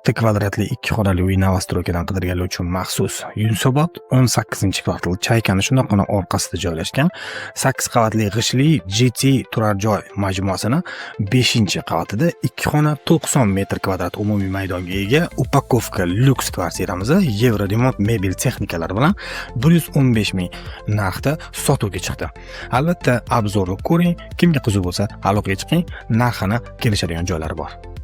6 kvadratli 2 xonali uy Novostroydan qidirganlar uchun maxsus Yunusobod 18-kvartal Chaykani shundoqqina orqasida joylashgan 8 qavatli g'ishli GT turar joy majmuasini 5-qavatida 2 xona 90 metr kvadrat umumiy maydonga ega upakovka lyuks kvartiramizni Yevroremont mebel texnikalari bilan 115 ming narxda sotuvga chiqdi. Albatta, obzorni ko'ring, kimga qiziq bo'lsa, aloqaga chiqing, narxini kelishadigan joylari bor.